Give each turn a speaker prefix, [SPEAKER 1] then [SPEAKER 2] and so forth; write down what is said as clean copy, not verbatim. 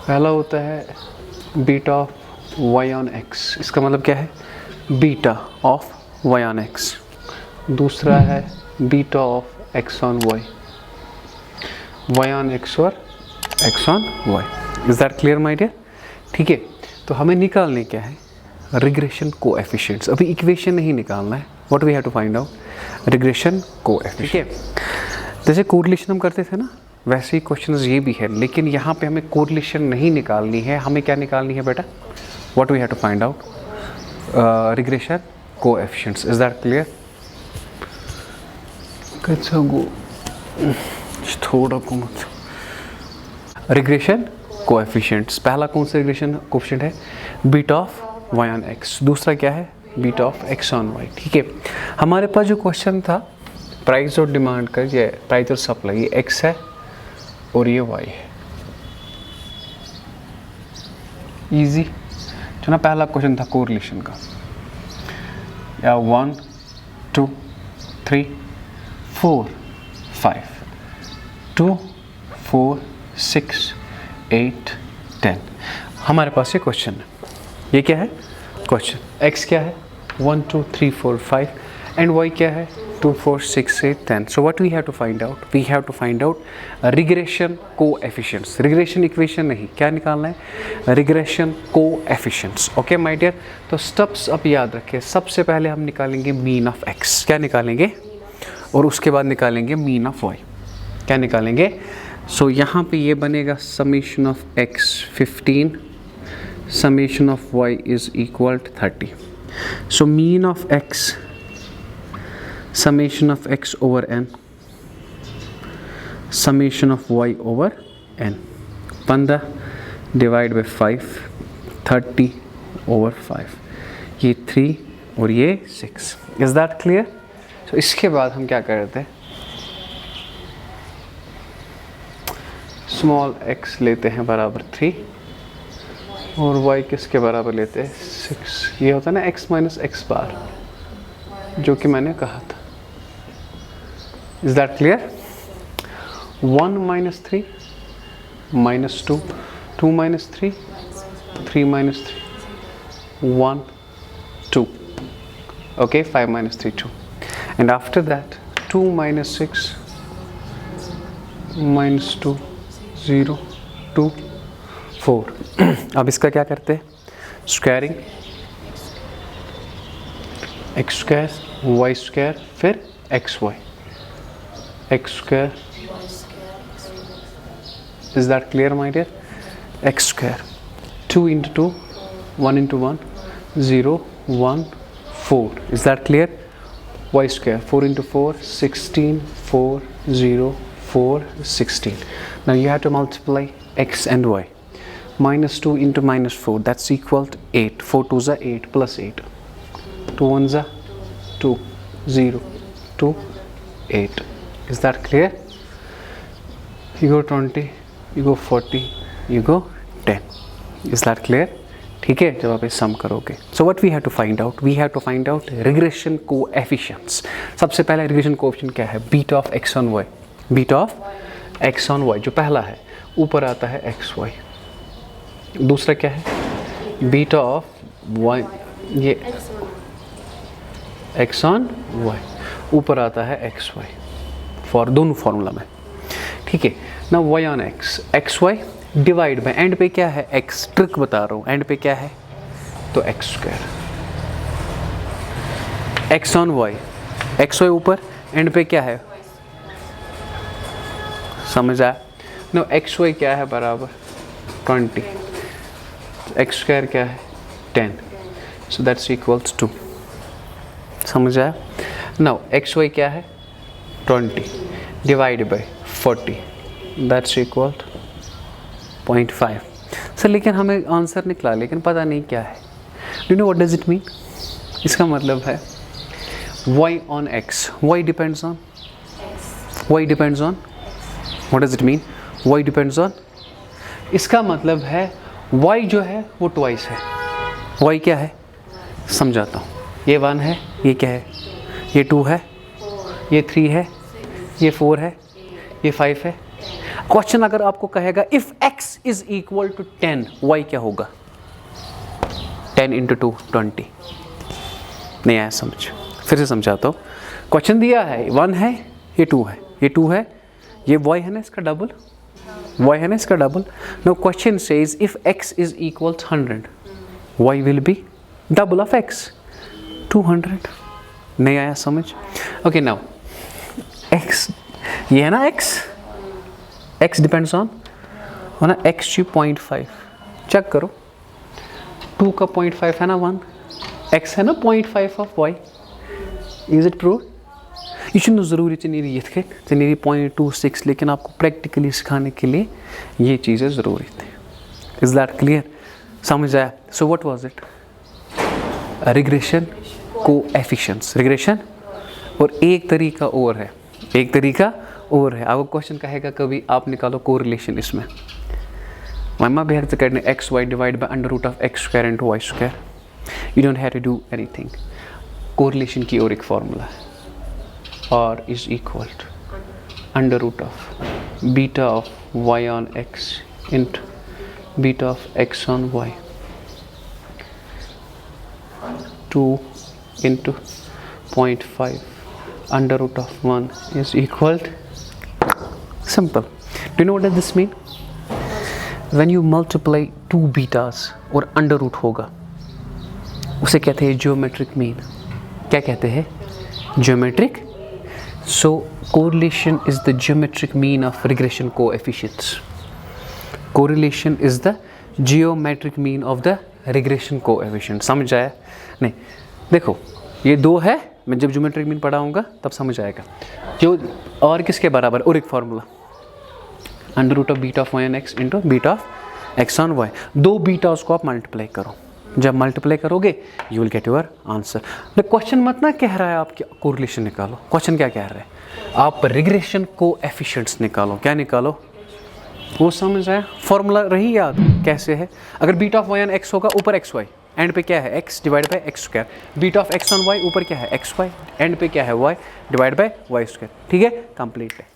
[SPEAKER 1] पहला होता है beta of Y on X, इसका मतलब क्या है, beta of Y on X. दूसरा है beta of X on Y, Y on X और X on Y. Is that clear my dear? ठीक है, तो हमें निकालने क्या है, रिग्रेशन कोएफिशिएंट्स। अभी इक्वेशन नहीं निकालना है, what we have to find out, regression coefficient. जैसे कोरिलेशन हम करते थे ना, वैसे ही क्वेश्चन ये भी है, लेकिन यहाँ पे हमें कोरिलेशन नहीं निकालनी है, हमें क्या निकालनी है बेटा, what we have to find out, regression coefficients. Is that clear? थोड़ा को मत। रिग्रेशन कोएफिशिएंट्स, पहला कौन सा रिग्रेशन कोएफिशिएंट है, beta of Y on X. दूसरा क्या है, beta of X on Y. ठीक है, हमारे पास जो क्वेश्चन था प्राइस और डिमांड का, ये प्राइस और सप्लाई, ये एक्स है और ये वाई है। इजी जो ना, पहला क्वेश्चन था कोरिलेशन का, या 1 2 3 4 5 2 4 6 8 10। हमारे पास ये क्वेश्चन है, ये क्या है क्वेश्चन, x क्या है 1 2 3 4 5 एंड y क्या है 2 4 6 8 10। So what we have to find out, we have to find out regression coefficients. Regression equation नहीं, क्या निकालना है, regression coefficients. Okay my dear, तो स्टेप्स अब याद रखें। सबसे पहले हम निकालेंगे मीन ऑफ x, क्या निकालेंगे, और उसके बाद निकालेंगे मीन ऑफ y, क्या निकालेंगे। सो यहाँ पे ये बनेगा summation of x 15, summation of y is equal to 30। So mean of x, summation of x over n, summation of y over n, 15 divide by 5, 30 over 5, ये 3 और ये 6। Is that clear? तो इसके बाद हम क्या करते हैं, स्मॉल x लेते हैं बराबर 3 और y किसके बराबर लेते हैं 6। ये होता है ना x माइनस एक्स बार, जो कि मैंने कहा था। Is that clear? 1 minus 3 minus 2, 2 minus 3, 3 minus 3, 1 2, okay, 5 minus 3 2, and after that 2 minus 6 minus 2 0 2 4। अब इसका क्या करते हैं, squaring, X square Y square फिर X Y, X square. Is that clear my dear? X square 2 into 2 1 into 1 0 1 4। Is that clear? Y square 4 into 4 16 4 0 4 16। Now you have to multiply x and y. Minus 2 into minus 4, that's equal to 8. 4 2s are 8 plus 8. 2 1s are 2 0 2 8। Is that clear? You go 20, you go 40, you go 10। Is that clear? ठीक है, जब आप इस sum करोगे। So what we have to find out, we have to find out regression coefficients. सबसे पहला regression coefficient क्या है, beta of X on Y, beta of X on Y जो पहला है, ऊपर आता है एक्स वाई। दूसरा क्या है, बीटा ऑफ वाई, ये एक्स ऑन वाई, ऊपर आता है एक्स वाई, फॉर दोनों फॉर्मूला में। ठीक है ना, Y on X, X Y divide by, end पे क्या है x, ट्रिक बता रहा हूँ, एंड पे क्या है तो X square, X on Y, X Y ऊपर, एंड पे क्या है, समझ आया नो, एक्स वाई क्या है बराबर 20, एक्स स्क्वायर क्या है 10, सो दैट्स इक्वल्स टू, समझ आया। नाउ एक्स वाई क्या है 20 divide by 40, that's equal 0.5। Sir लेकिन हमें आंसर निकला, लेकिन पता नहीं क्या है। Do know what does it mean? इसका मतलब है y on x, y depends on, y depends on, what does it mean? y depends on, इसका मतलब है y जो है वो ट्वाइस है। y क्या है समझाता हूँ, ये 1 है, ये क्या है, ये 2 है, ये 3 है, ये 4 है, ये 5 है। क्वेश्चन अगर आपको कहेगा if x is equal to 10, y क्या होगा? 10 इंटू 2 20। नहीं आया समझ? फिर से समझाता हूँ। क्वेश्चन दिया है 1 है, ये 2 है, ये 2 है, ये y है ना इसका डबल, y है ना इसका double. Now question says if x is equal 100, y will be double of x 200। नहीं आया समझ? ओके नाउ x, ये है ना x डिपेंड्स ऑन ना x की 0.5, चेक करो 2 का 0.5 है ना 1, x है ना 0.5 of y, is it prove? ये चुन ज़रूरी चीनी ये थे चीनी 0.26, लेकिन आपको प्रैक्टिकली सिखाने के लिए ये चीज़ें ज़रूरी थी। Is that clear? समझ आया? So what was it? Regression coefficients, regression. और एक तरीका और है, एक तरीका और है। आपको क्वेश्चन कहेगा कभी आप निकालो कोरिलेशन इसमें, मम्मा भी हर करने X Y divide by under root of X square into Y square. You don't have to do anything. Correlation की और एक फॉर्मूला है, R is equal to under root of beta of y on x into beta of x on y, 2 into 0.5 under root of 1 is equal to, simple. Do you know what does this mean? When you multiply two betas और under root होगा, उसे कहते हैं geometric mean। क्या कहते हैं? Geometric। So correlation is the geometric mean of regression coefficients. Correlation is the geometric mean of the regression coefficient. समझ आया? नहीं, देखो ये 2 है, मैं जब geometric mean पढ़ाऊँगा तब समझ आएगा। जो और किसके बराबर? और एक formula under root of beta of y on x into beta of x on y। 2 betas को आप मल्टीप्लाई करो, जब मल्टीप्लाई करोगे you will get your answer. The question मत ना कह रहा है आप कोरिलेशन निकालो, क्वेश्चन क्या कह रहा है? आप रिग्रेशन कोएफिशिएंट्स निकालो। क्या निकालो? वो समझ आया? फॉर्मूला रही याद कैसे है? अगर beta of y on x होगा, ऊपर एक्स वाई, एंड पे क्या है? x divide by x square. Beta of x on y ऊपर क्या है? एक्स वाई, एंड पे क्या है? y divide by Y square. ठीक है, कंप्लीट है।